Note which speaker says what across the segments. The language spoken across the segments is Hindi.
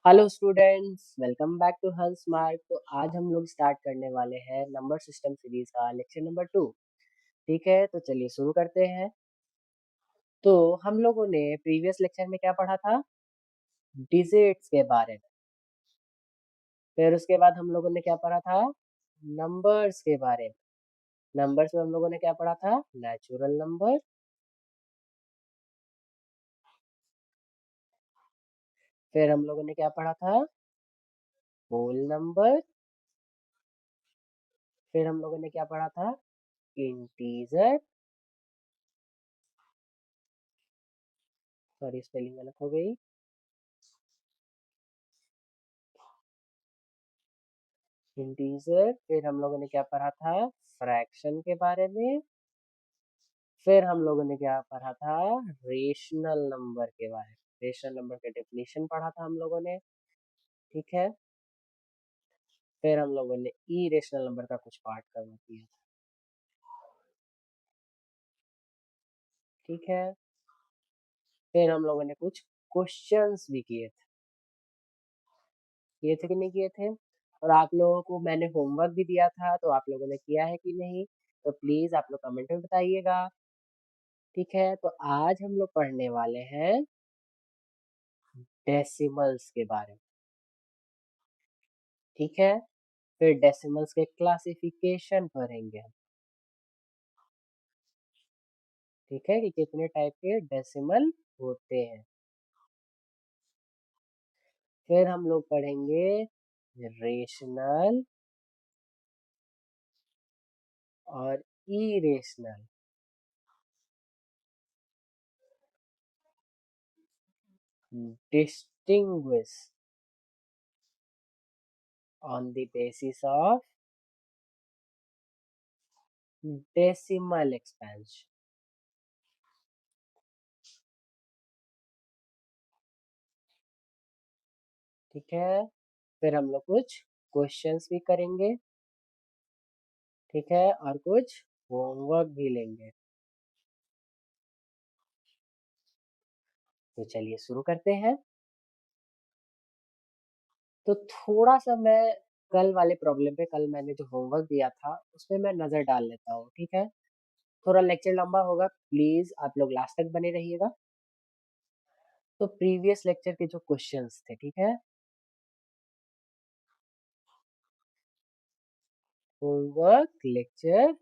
Speaker 1: Hello students, welcome back to Hans Mark. तो आज हम लोग स्टार्ट करने वाले हैं नंबर सिस्टम सीरीज का लेक्चर नंबर 2। ठीक है, तो चलिए शुरू करते हैं। तो हम लोगों ने प्रीवियस लेक्चर में क्या पढ़ा था? डिजिट्स के बारे में। फिर उसके बाद हम लोगों ने क्या पढ़ा था? नंबर्स के बारे में। नंबर्स में हम लोगों ने क्या पढ़ा था? Natural number. फिर हम लोगों ने क्या पढ़ा था? Whole number. फिर हम लोगों ने क्या पढ़ा था? इंटीजर। सॉरी, स्पेलिंग गलत हो गई। इंटीजर। फिर हम लोगों ने क्या पढ़ा था? फ्रैक्शन के बारे में। फिर हम लोगों ने क्या पढ़ा था? रेशनल नंबर के बारे में। रेशनल नंबर के डेफिनेशन पढ़ा था हम लोगों ने। ठीक है। फिर हम लोगों ने ई रेशनल नंबर का कुछ पार्ट कवर किया था। ठीक है। फिर हम लोगों ने कुछ क्वेश्चंस भी किए थे कि नहीं किए थे? और आप लोगों को मैंने होमवर्क भी दिया था, तो आप लोगों ने किया है कि नहीं? तो प्लीज आप लोग कमेंट में बताइएगा। ठीक है, तो आज हम लोग पढ़ने वाले हैं डेसिमल्स के बारे में। ठीक है। फिर डेसिमल्स के क्लासिफिकेशन पढ़ेंगे हम। ठीक है, कि कितने टाइप के डेसिमल होते हैं। फिर हम लोग पढ़ेंगे रेशनल और irrational. Distinguish on the basis of decimal expansion. ठीक है। फिर हम लोग कुछ क्वेश्चंस भी करेंगे। ठीक है, और कुछ होमवर्क भी लेंगे। तो चलिए शुरू करते हैं। तो थोड़ा सा मैं कल वाले प्रॉब्लम पे, कल मैंने जो होमवर्क दिया था उस पे मैं नजर डाल लेता हूँ। ठीक है। थोड़ा लेक्चर लंबा होगा, प्लीज आप लोग लास्ट तक बने रहिएगा। तो प्रीवियस लेक्चर के जो क्वेश्चंस थे, ठीक है, होमवर्क लेक्चर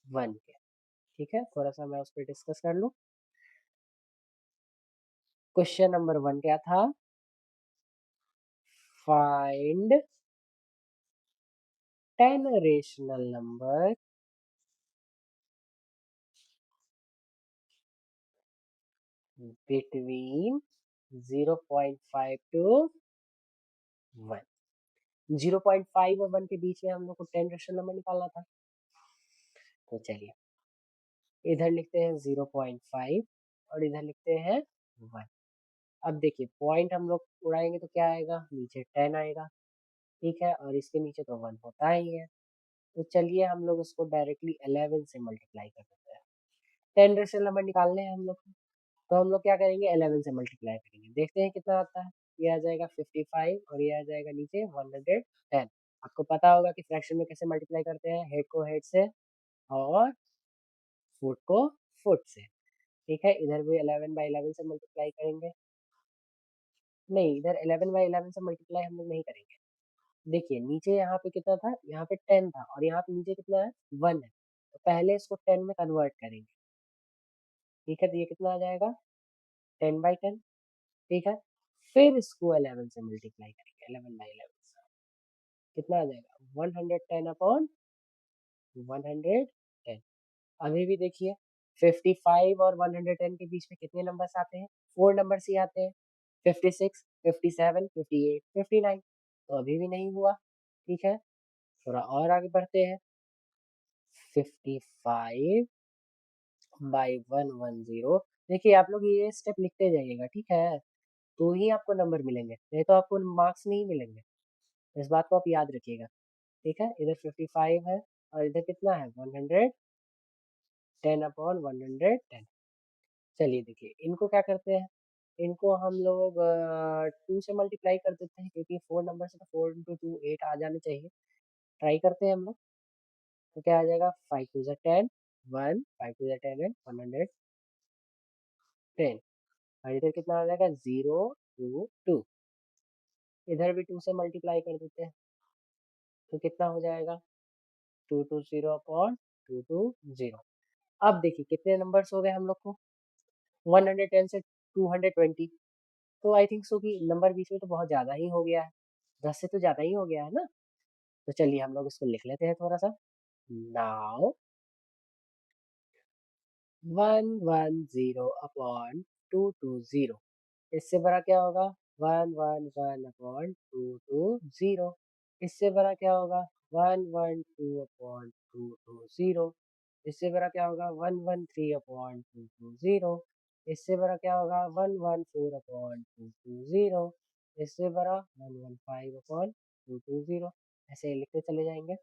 Speaker 1: 1 के। ठीक है, थोड़ा सा मैं उस पर डिस्कस कर लूं। क्वेश्चन नंबर 1 क्या था? Find 10 rational number between 0.5 to 1। 0.5 और 1 के बीच में हम लोग को 10 रेशनल नंबर निकालना था। तो चलिए, इधर लिखते हैं 0.5 और इधर लिखते हैं 1। अब देखिए, पॉइंट हम लोग उड़ाएंगे तो क्या आएगा? नीचे 10 आएगा। ठीक है, और इसके नीचे तो 1 होता ही है। तो चलिए हम लोग इसको डायरेक्टली 11 से मल्टीप्लाई कर देते हैं। 10 रेशनल नंबर निकालने हैं हम लोग को, तो हम लोग क्या करेंगे? 11 से मल्टीप्लाई करेंगे, देखते हैं कितना आता है। ये आ जाएगा 55 और ये आ जाएगा नीचे 110। आपको पता होगा कि फ्रैक्शन में कैसे मल्टीप्लाई करते हैं? हेड को हेड से और फुट को फुट से। ठीक है, इधर भी 11/11 से मल्टीप्लाई करेंगे। नहीं, इधर 11/11 से मल्टीप्लाई हम लोग नहीं करेंगे। देखिए नीचे यहाँ पे कितना था? यहाँ पे 10 था और यहाँ पे नीचे कितना है? 1 है। तो पहले इसको 10 में कन्वर्ट करेंगे। ठीक है, तो ये कितना आ जाएगा? 10/10। ठीक है, फिर इसको 11 से मल्टीप्लाई करेंगे, 11/11 से। कितना आ जाएगा? 110 अभी भी देखिए, 55 और 110 के बीच में कितने नंबर्स आते हैं? 4 नंबर्स ही आते हैं। 56, 57, 58, 59। तो अभी भी नहीं हुआ। ठीक है, थोड़ा और आगे बढ़ते हैं। 55/110। देखिए आप लोग ये स्टेप लिखते जाइएगा, ठीक है, तो ही आपको नंबर मिलेंगे, नहीं तो आपको मार्क्स नहीं मिलेंगे। इस बात को आप याद रखिएगा। ठीक है, इधर 55 है और इधर कितना है? 110/110। चलिए देखिए, इनको क्या करते हैं? इनको हम लोग 2 से मल्टीप्लाई कर देते हैं, क्योंकि 4 नंबर से तो 4 इंटू 2 8 आ जाने चाहिए। ट्राई करते हैं हम लोग। तो क्या आ जाएगा, 5 टू ज़ा 10, 1, 5 टू ज़ा 10 है 110। और इधर कितना आ जाएगा, 0 2 2। इधर भी 2 से मल्टीप्लाई कर देते हैं, तो कितना हो जाएगा, 2 2 0 अपॉन 2 2 0। अब देखिए कितने नंबर्स हो गए हम लोग को, 110 से 220। तो आई थिंक सो कि नंबर बीच में तो बहुत ज़्यादा ही हो गया है, 10 से तो ज़्यादा ही हो गया है ना। तो चलिए हम लोग इसको लिख लेते हैं थोड़ा सा। नाउ 110 अपॉन 220, इससे बड़ा क्या होगा, 111 अपॉन 220। इससे बड़ा क्या होगा, 112 अपॉन 220। इससे बड़ा क्या होगा, 113 अपॉन 220। इससे बड़ा क्या होगा, 114 अपॉन 220। इससे बड़ा 115 अपॉन 220। ऐसे लिखते चले जाएंगे।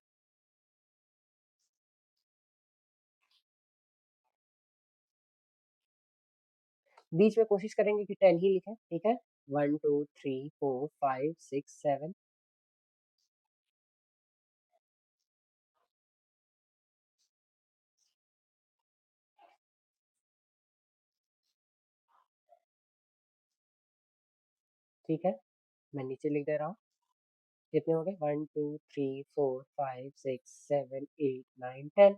Speaker 1: बीच में कोशिश करेंगे कि 10 ही लिखें, ठीक है। 1 2 3 4 5 6 7। ठीक है, मैं नीचे लिख दे रहा हूँ। कितने हो गए, 1 2 3 4 5 6 7 8 9 10।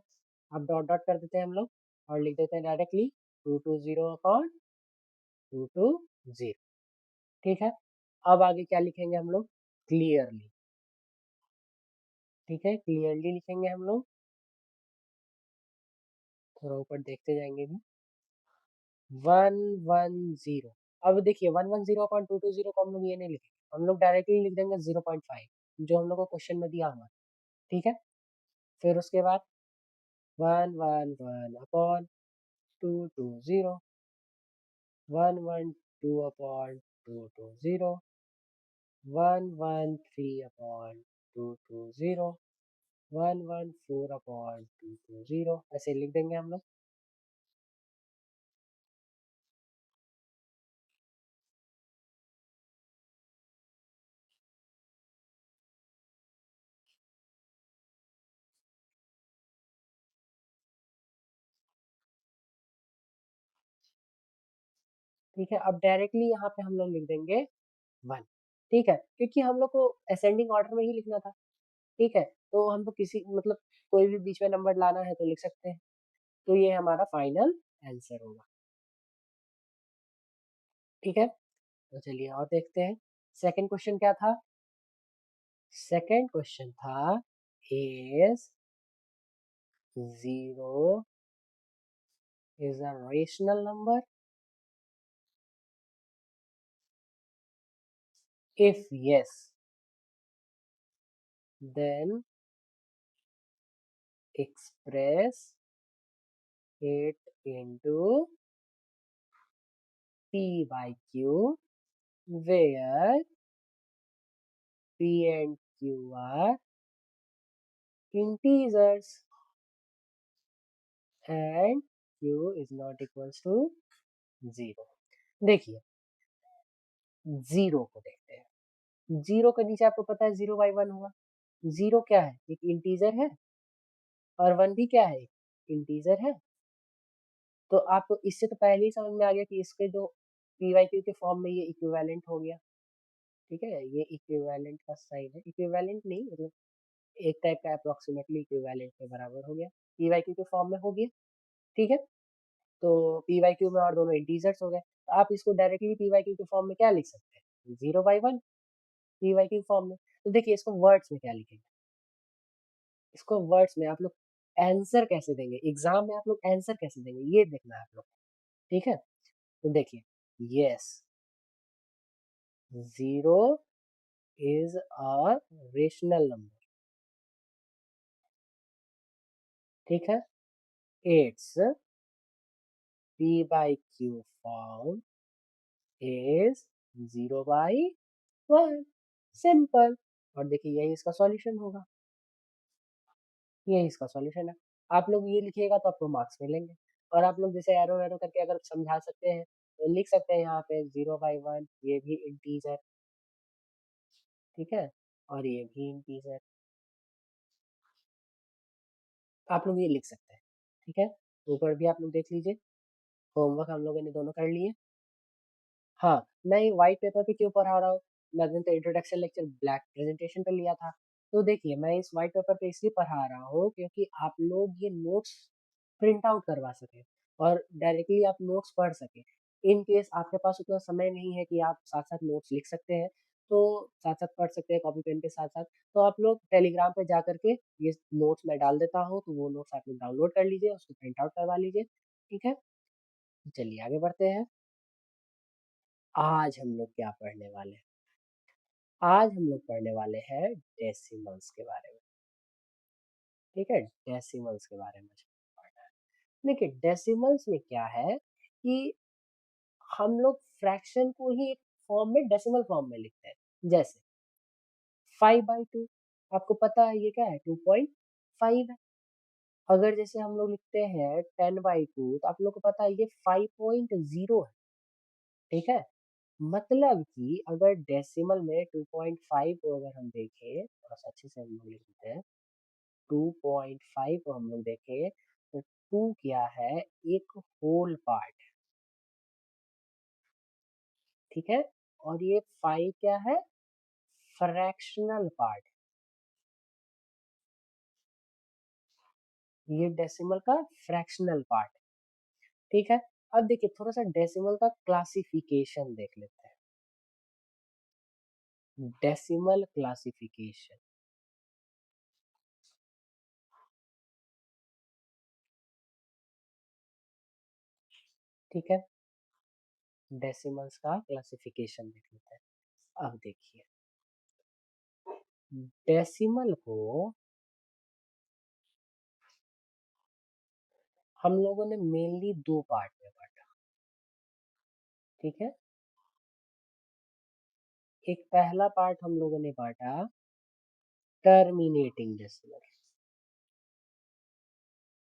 Speaker 1: अब डॉट डॉट कर देते हैं हम लोग और लिख देते हैं डायरेक्टली 220 अपॉन 220। ठीक है, अब आगे क्या लिखेंगे हम लोग, क्लियरली। ठीक है, क्लियरली लिखेंगे हम लोग। थोड़ा ऊपर देखते जाएंगे भी। 110। अब देखिए 110 अपॉन 220 को हम लोग ये नहीं लिखेंगे, हम लोग डायरेक्टली लिख देंगे 0.5, जो हम लोग को क्वेश्चन में दिया हुआ। ठीक है, फिर उसके बाद 111 अपॉन 220, 112 अपॉन 220, 113 अपॉन 220, 114 अपॉन 220। ऐसे लिख देंगे हम लोग। ठीक है, अब डायरेक्टली यहाँ पे हम लोग लिख देंगे 1। ठीक है, क्योंकि हम लोग को असेंडिंग ऑर्डर में ही लिखना था। ठीक है, तो हम तो किसी मतलब कोई भी बीच में नंबर लाना है तो लिख सकते हैं। तो ये हमारा फाइनल आंसर होगा। ठीक है, तो चलिए और देखते हैं। सेकंड क्वेश्चन क्या था, सेकंड क्वेश्चन था is 0 is a rational number if yes, then express it into p by q, where p and q are integers and q is not equals to 0। देखिए, जीरो को देखते हैं। जीरो के नीचे आपको पता है 0/1 होगा। जीरो क्या है, एक इंटीजर है, और 1 भी क्या है, इंटीजर है। तो आपको इससे तो पहले ही समझ में आ गया कि इसके जो पी वाई क्यू के फॉर्म में ये इक्विवेलेंट हो गया। ठीक है, ये इक्विवेलेंट का साइन है, इक्विवेलेंट नहीं मतलब एक टाइप का अप्रोक्सीमेटली इक्विवेलेंट के बराबर हो गया, पी वाई क्यू के फॉर्म में हो गया। ठीक है, तो पी वाई क्यू में और दोनों इंटीजर्स हो गए, तो आप इसको डायरेक्टली पी वाई क्यू के फॉर्म में क्या लिख सकते हैं, 0/1 पी वाई क्यू फॉर्म में। तो देखिए इसको वर्ड्स में क्या लिखेंगे, इसको वर्ड्स में आप लोग आंसर कैसे देंगे, एग्जाम में आप लोग आंसर कैसे देंगे ये देखना है आप लोग। ठीक है, तो देखिए, yes, zero is a rational number। ठीक है, its p by q form is 0/1। Simple. और देखिए यही इसका सॉल्यूशन होगा, यही इसका सॉल्यूशन है। आप लोग ये लिखिएगा तो आपको मार्क्स मिलेंगे। और आप लोग जैसे एरो वैरो करके अगर समझा सकते हैं तो लिख सकते हैं यहाँ पे 0/1, ये भी इंटीजर, ठीक है, और ये भी इंटीजर, आप लोग ये लिख सकते हैं, ठीक है। ऊपर भी आप लोग देख लीजिए, होमवर्क हम लोगों ने दोनों कर लिए। हाँ, मैं ये व्हाइट पेपर पे क्यों पढ़ा रहा हूँ, मैंने तो इंट्रोडक्शन लेक्चर ब्लैक प्रेजेंटेशन पे लिया था। तो देखिए मैं इस व्हाइट पेपर पे इसलिए पढ़ा रहा हूँ क्योंकि आप लोग ये नोट्स प्रिंट आउट करवा सकें और डायरेक्टली आप नोट्स पढ़ सकें। इन केस आपके पास उतना समय नहीं है कि आप साथ साथ नोट्स लिख सकते हैं, तो साथ साथ पढ़ सकते हैं कॉपी पेन के साथ साथ। तो आप लोग टेलीग्राम पे जा करके ये नोट्स मैं डाल देता हूँ, तो वो नोट्स आप लोग डाउनलोड कर लीजिए, उसको प्रिंट आउट करवा लीजिए, ठीक है। चलिए आगे बढ़ते हैं। आज हम लोग क्या पढ़ने वाले हैं? आज हम लोग पढ़ने वाले हैं डेसिमल्स के बारे में, ठीक है। डेसिमल्स के बारे में पढ़ना है। देखिए डेसिमल्स में क्या है कि हम लोग फ्रैक्शन को ही एक फॉर्म में डेसिमल फॉर्म में लिखते हैं। जैसे 5/2, आपको पता है ये क्या है, 2.5 है। अगर जैसे हम लोग लिखते हैं 10/2, तो आप लोग को पता है ये 5.0 है, ठीक है। मतलब कि अगर डेसिमल में 2.5 को अगर हम देखें, थोड़ा सा अच्छे से हम लोग लिख देते हैं, 2.5 को हम लोग देखें तो 2 क्या है, एक होल पार्ट, ठीक है। और ये 5 क्या है, फ्रैक्शनल पार्ट, ये डेसिमल का फ्रैक्शनल पार्ट, ठीक है। अब देखिए थोड़ा सा डेसिमल का क्लासिफिकेशन देख लेते हैं, डेसिमल क्लासिफिकेशन, ठीक है। डेसिमल्स का क्लासिफिकेशन देख लेते हैं। अब देखिए डेसिमल को हम लोगों ने मेनली दो पार्ट में बांटा, ठीक है। एक पहला पार्ट हम लोगों ने बांटा टर्मिनेटिंग डेसिमल,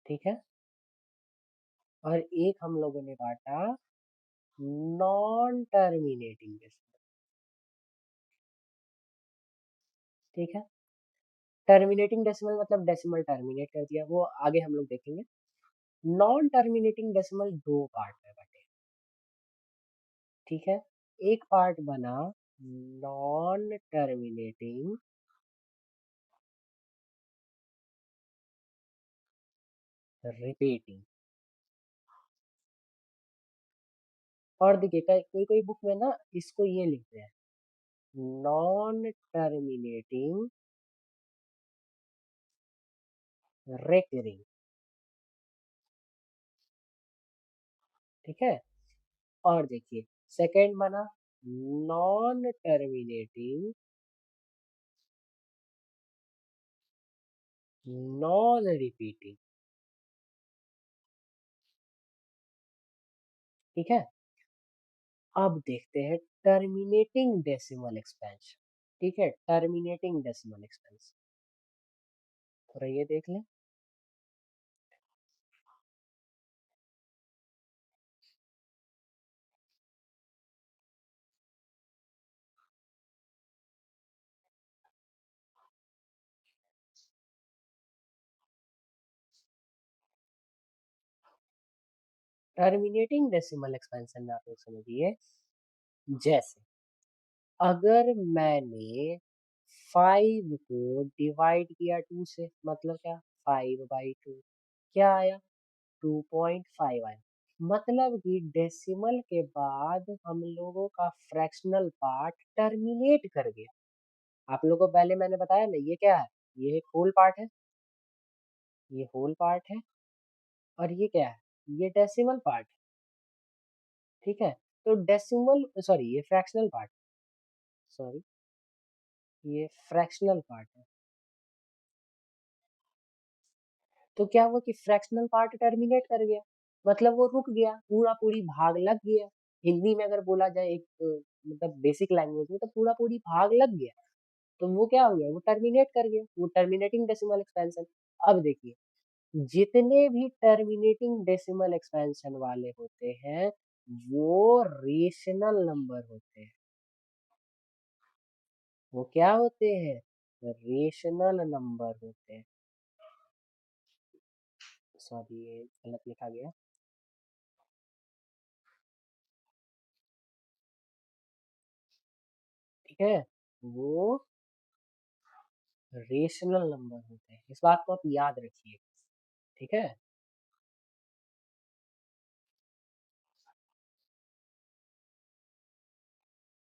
Speaker 1: ठीक है। और एक हम लोगों ने बांटा नॉन टर्मिनेटिंग डेसिमल, ठीक है। टर्मिनेटिंग डेसिमल मतलब डेसिमल टर्मिनेट कर दिया, वो आगे हम लोग देखेंगे। नॉन टर्मिनेटिंग डेसिमल दो पार्ट में बटे, ठीक है। एक पार्ट बना नॉन टर्मिनेटिंग रिपीटिंग, और देखिए कोई कोई बुक में ना इसको ये लिखते हैं नॉन टर्मिनेटिंग रेकरिंग, ठीक है। और देखिए सेकंड बना नॉन टर्मिनेटिंग नॉन रिपीटिंग, ठीक है। अब देखते हैं टर्मिनेटिंग डेसिमल एक्सपेंशन, ठीक है। टर्मिनेटिंग डेसिमल एक्सपेंशन, थोड़ा ये देख लें। टर्मिनेटिंग डेसिमल एक्सपेंशन में आप लोग समझिए, जैसे अगर मैंने 5 को डिवाइड किया 2 से, मतलब क्या, 5/2, क्या आया, 2.5 आया। मतलब कि डेसिमल के बाद हम लोगों का फ्रैक्शनल पार्ट टर्मिनेट कर गया। आप लोगों को पहले मैंने बताया ना ये क्या है, ये एक होल पार्ट है, ये होल पार्ट है, और ये क्या है, ये डेसिमल पार्ट, ठीक है। तो डेसिमल सॉरी ये फ्रैक्शनल पार्ट, सॉरी ये फ्रैक्शनल पार्ट है। तो क्या हुआ कि फ्रैक्शनल पार्ट टर्मिनेट कर गया, मतलब वो रुक गया, पूरा पूरी भाग लग गया। हिंदी में अगर बोला जाए एक मतलब बेसिक लैंग्वेज में, तो पूरा पूरी भाग लग गया, तो वो क्या हो गया, वो टर्मिनेट कर गया, वो टर्मिनेटिंग डेसिमल एक्सपेंशन। अब देखिए जितने भी टर्मिनेटिंग डेसिमल एक्सपेंशन वाले होते हैं वो रेशनल नंबर होते हैं। वो क्या होते हैं? रेशनल नंबर होते हैं। सॉरी, ये गलत लिखा गया। ठीक है, वो रेशनल नंबर होते हैं, इस बात को आप याद रखिए। ठीक है,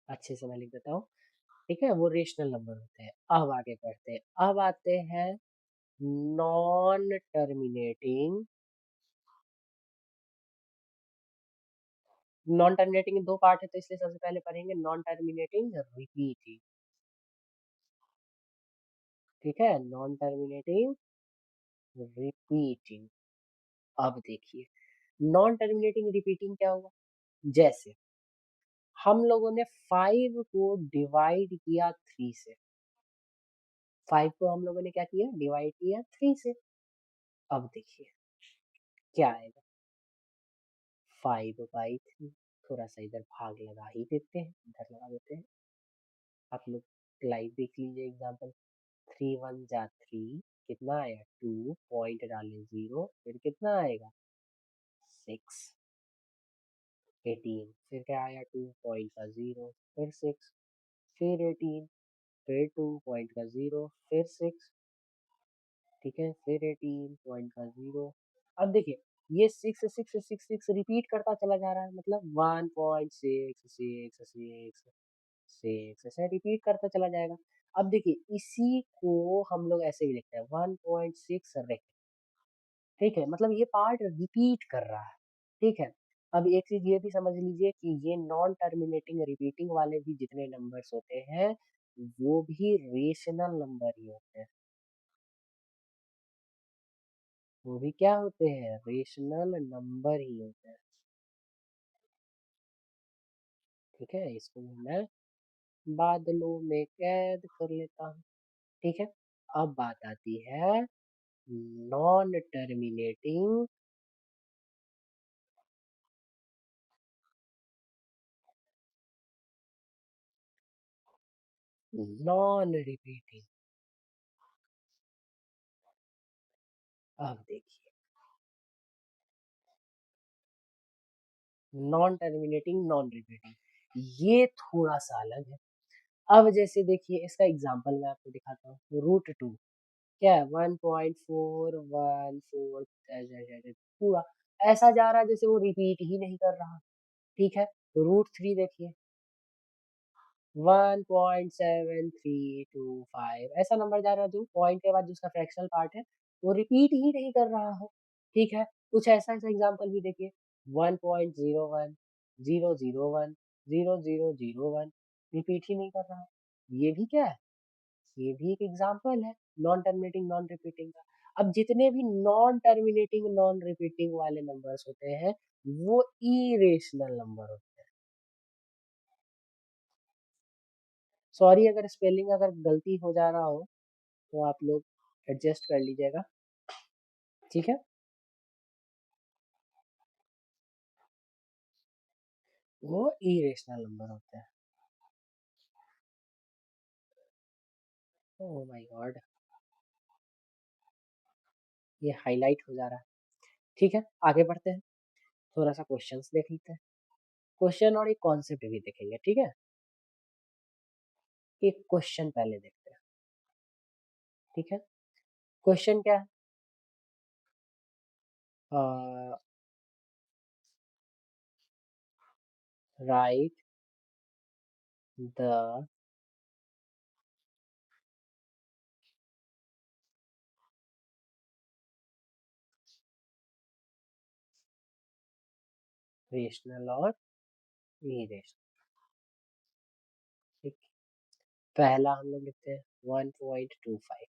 Speaker 1: अच्छे से मैं लिख देता हूँ। ठीक है, वो रेशनल नंबर होते हैं। अब आगे बढ़ते हैं, अब आते हैं नॉन टर्मिनेटिंग। नॉन टर्मिनेटिंग दो पार्ट है, तो इसलिए सबसे पहले पढ़ेंगे नॉन टर्मिनेटिंग रिपीटिंग। ठीक है, नॉन टर्मिनेटिंग रिपीटिंग। अब देखिए, नॉन टर्मिनेटिंग रिपीटिंग क्या होगा? जैसे हम लोगों ने 5 को डिवाइड किया 3 से। 5 को हम लोगों ने क्या किया? डिवाइड किया 3 से। अब देखिए क्या आएगा? 5/3। थोड़ा सा इधर भाग लगा ही देते हैं, इधर लगा देते हैं। आप लोग लाइव देख लीजिए एग्जाम्पल। 3 × 1 = 3, कितना आया? 2, पॉइंट डालें 0, फिर कितना आएगा? 6। 18, फिर क्या आया? 2 पॉइंट का 0, फिर 6, फिर 18, फिर 2 पॉइंट का 0, फिर 6। ठीक है, फिर 18 पॉइंट का 0। अब देखिए, ये 6 6 6 6 रिपीट करता चला जा रहा है, मतलब 1.6 ऐसे रिपीट करता चला जाएगा। अब देखिए, इसी को हम लोग ऐसे भी लिखते हैं 1.6 रेक्ट। ठीक है, मतलब ये पार्ट रिपीट कर रहा है। ठीक है, अब एक चीज ये भी समझ लीजिए कि ये नॉन टर्मिनेटिंग रिपीटिंग वाले भी जितने नंबर्स होते हैं, वो भी रेशनल नंबर ही होते हैं। वो भी क्या होते हैं? रेशनल नंबर ही होते हैं। ठीक है, इसको मैं बादलों में कैद कर लेता हूँ। ठीक है, अब बात आती है नॉन टर्मिनेटिंग नॉन रिपीटिंग। अब देखिए, नॉन टर्मिनेटिंग नॉन रिपीटिंग ये थोड़ा सा अलग है। अब जैसे देखिए, इसका एग्जांपल मैं आपको दिखाता हूँ। √2 क्या है? 1.414 पूरा ऐसा जा रहा है जैसे वो रिपीट ही नहीं कर रहा। ठीक है, तो √3 देखिए, 1.7325 ऐसा नंबर जा रहा है, जो पॉइंट के बाद जो उसका फ्रैक्शनल पार्ट है वो रिपीट ही नहीं कर रहा है। ठीक है, कुछ ऐसा ऐसा एग्जांपल भी देखिए, 1.01 001 0001 रिपीट ही नहीं कर रहा। ये भी क्या है? ये भी एक एग्जांपल है नॉन टर्मिनेटिंग नॉन रिपीटिंग का। अब जितने भी नॉन टर्मिनेटिंग नॉन रिपीटिंग वाले नंबर्स होते हैं, वो इरेशनल नंबर होते हैं। सॉरी अगर स्पेलिंग अगर गलती हो जा रहा हो, तो आप लोग एडजस्ट कर लीजिएगा। ठीक है, वो इरेशनल नंबर होते हैं। ओह माय गॉड, ये हाईलाइट हो जा रहा है। ठीक है, आगे बढ़ते हैं, थोड़ा सा क्वेश्चंस देख लेते हैं। क्वेश्चन और एक कॉन्सेप्ट भी देखेंगे। ठीक है, एक क्वेश्चन पहले देखते हैं। ठीक है, क्वेश्चन क्या है? राइट द रेशनल और इरेशनल। ठीक, पहला हम लोग लिखते हैं 1.25,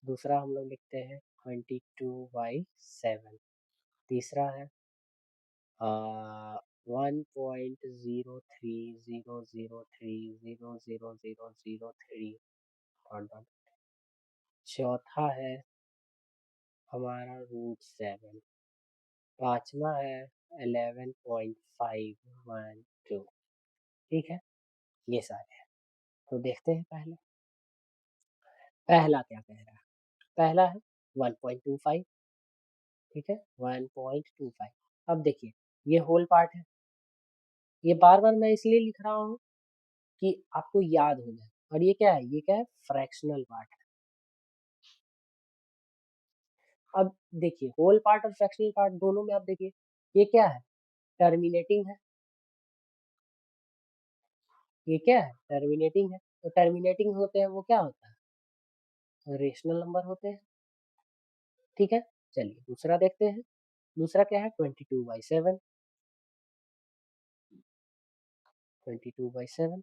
Speaker 1: दूसरा हम लोग लिखते हैं 22/7, तीसरा है 1.0300300003, चौथा है हमारा √7, पांचवा है 11.512। ठीक है, ये सारे हैं। तो देखते हैं पहला क्या कह रहा है। पहला है 1.25, ठीक है, 1.25। अब देखिए, ये होल पार्ट है, ये बार-बार मैं इसलिए लिख रहा हूँ कि आपको याद हो जाए। और ये क्या है? ये क्या है? फ्रैक्शनल पार्ट है। अब देखिए, होल पार्ट और फ्रैक्शनल पार्ट दोनों में आप देखिए, ये क्या है? टर्मिनेटिंग है। ये क्या है? टर्मिनेटिंग है। तो टर्मिनेटिंग होते हैं वो क्या होता है? रेशनल नंबर होते हैं। ठीक है, चलिए दूसरा देखते हैं। दूसरा क्या है? 22/7। 22/7।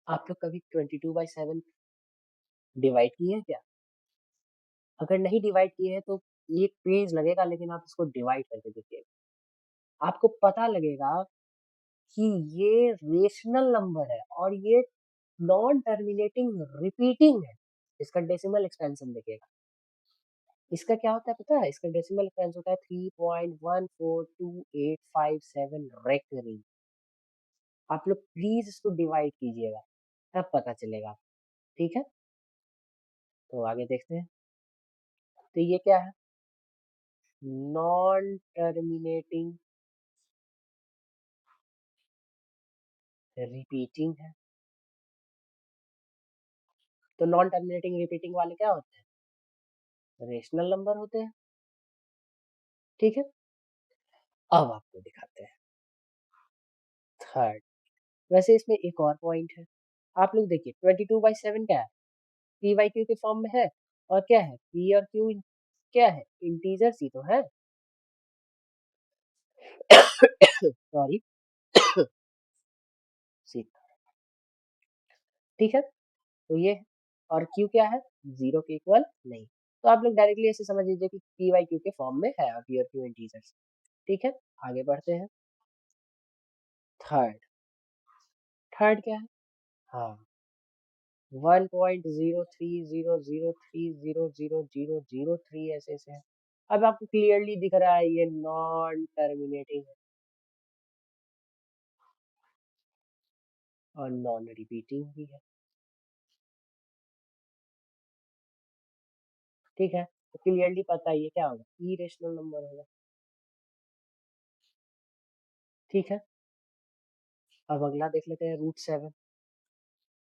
Speaker 1: आप लोग कभी 22/7 डिवाइड किए हैं क्या? अगर नहीं डिवाइड किए हैं तो एक पेज लगेगा, लेकिन आप इसको डिवाइड करके देखिएगा। आपको पता लगेगा कि ये रेशनल नंबर है और ये नॉन टर्मिनेटिंग रिपीटिंग है। इसका डेसिमल एक्सपेंशन देखिएगा। इसका क्या होता है पता है? इसका डेसिमल एक्सपेंशन होता है 3.142857 रेकरिंग। आप लोग प्लीज इसको डिवाइड कीजिएगा, तब पता चलेगा। ठीक है, तो आगे देखते हैं। तो ये क्या है? नॉन टर्मिनेटिंग रिपीटिंग है। तो नॉन टर्मिनेटिंग रिपीटिंग वाले क्या होते हैं? रेशनल नंबर होते हैं। ठीक है, अब आपको दिखाते हैं थर्ड। वैसे इसमें एक और पॉइंट है। आप लोग देखिए, 22/7 क्या है? पी बाई क्यू के फॉर्म में है। और क्या है? पी और क्यू क्या है? इंटीजर्स ही तो है। सॉरी। ठीक है, तो ये है। और क्यू क्या है? जीरो के इक्वल नहीं। तो आप लोग डायरेक्टली ऐसे समझ लीजिए कि पी वाई क्यू के फॉर्म में है, और पी और क्यू इंटीजर्स। ठीक है, आगे बढ़ते हैं। थर्ड। थर्ड क्या है? हाँ, 1.03003003 ऐसे ऐसे है। अब आपको क्लियरली दिख रहा है ये नॉन टर्मिनेटिंग है और नॉन रिपीटिंग भी है। ठीक है, तो क्लियरली पता है ये क्या होगा? इरेशनल नंबर होगा। ठीक है, अब अगला देख लेते हैं, रूट 7।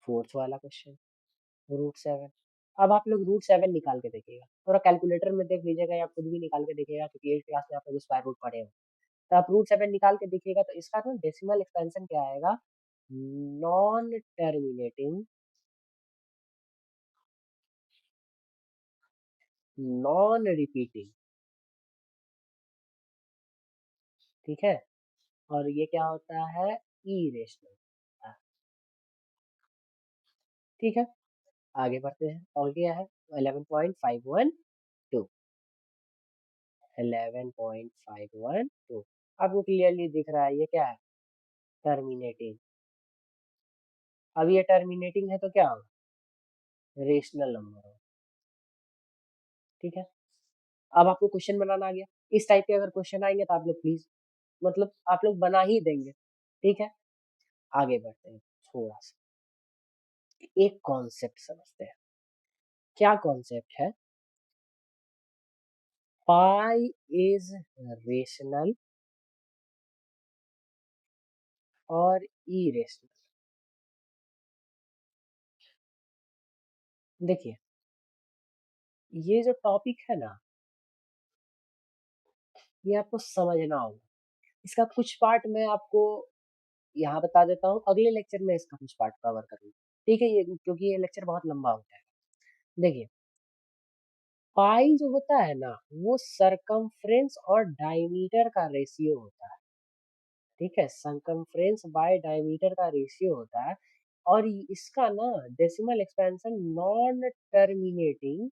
Speaker 1: फोर्थ वाला क्वेश्चन, रूट 7। अब आप लोग रूट 7 निकाल के देखिएगा, थोड़ा कैलकुलेटर में देख लीजिएगा या खुद भी निकाल के देखिएगा, क्योंकि 8th क्लास में आप लोग स्क्वायर रूट पढ़े हो। तो आप रूट 7 निकाल के देखिएगा, तो इसका ना डेसिमल एक्सपेंशन क्या आएगा? Non terminating, non repeating. ठीक है, और ये क्या होता है? इरेशनल। ठीक है, आगे बढ़ते हैं। और क्या है? 11.512। 11.512। आपको क्लियरली दिख रहा है ये क्या है? टर्मिनेटिंग। अब ये टर्मिनेटिंग है तो क्या होगा? रेशनल नंबर होगा। ठीक है, अब आपको क्वेश्चन बनाना आ गया। इस टाइप के अगर क्वेश्चन आएंगे तो आप लोग प्लीज, मतलब आप लोग बना ही देंगे। ठीक है, आगे बढ़ते हैं। थोड़ा सा एक कॉन्सेप्ट समझते हैं। क्या कॉन्सेप्ट है? पाई इज रेशनल और इरेशनल। देखिए, ये जो टॉपिक है ना, ये आपको समझना होगा। इसका कुछ पार्ट मैं आपको यहाँ बता देता हूँ, अगले लेक्चर में इसका कुछ पार्ट कवर करूँगा। ठीक है, ये क्योंकि ये लेक्चर बहुत लंबा होता है। देखिए, पाई जो होता है ना, वो सरकमफ्रेंस और डायमीटर का रेशियो होता है। ठीक है, सरकमफ्रेंस बाय डायमीटर का रेशियो होता है। और इसका ना decimal expansion non terminating,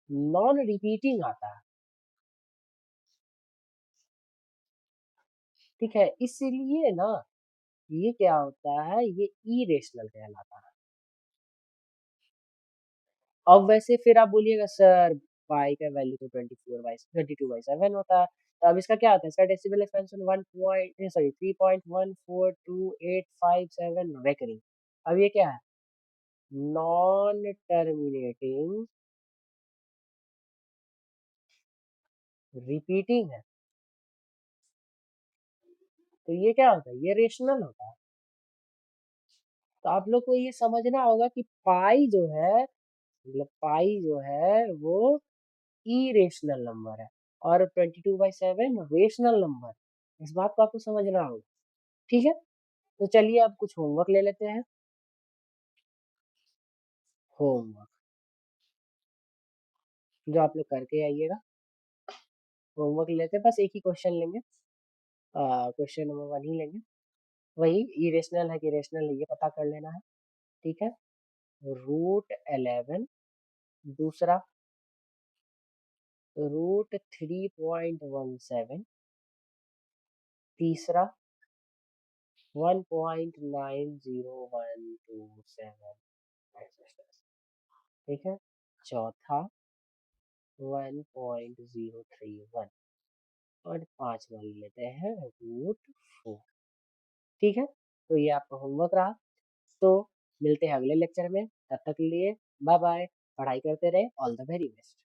Speaker 1: non repeating आता है। ठीक है, इसलिए ना ये क्या होता है? ये इरेशनल कहलाता है। अब वैसे फिर आप बोलिएगा सर पाई का वैल्यू तो 22/7 होता है। तो अब इसका क्या आता है, इसका डेसिबल एक्सपेंशन 3.42857 रेकरिंग। अब ये क्या है, नॉन टर्मिनेटिंग रिपीटिंग है। तो ये क्या होता है, ये रेशनल होता है। तो आप लोग को ये समझना होगा कि पाई जो है, मतलब पाई जो है वो इरेशनल नंबर है और 22/7 रेशनल नंबर। इस बात को आपको समझना होगा, ठीक है। तो चलिए अब कुछ होमवर्क ले लेते हैं। होमवर्क जो आप लोग करके आइएगा, होमवर्क लेते हैं, बस एक ही क्वेश्चन लेंगे, क्वेश्चन नंबर 1 ही लेंगे। वही इरेशनल है कि रेशनल है ये पता कर लेना है, ठीक है। √11, दूसरा √3.17, तीसरा 1.90127, ठीक है। चौथा 1.031 और पांचवा ले लेते हैं √4, ठीक है। तो ये आपका होमवर्क रहा। तो मिलते हैं अगले लेक्चर में, तब तक के लिए बाय बाय। पढ़ाई करते रहे, ऑल द वेरी बेस्ट।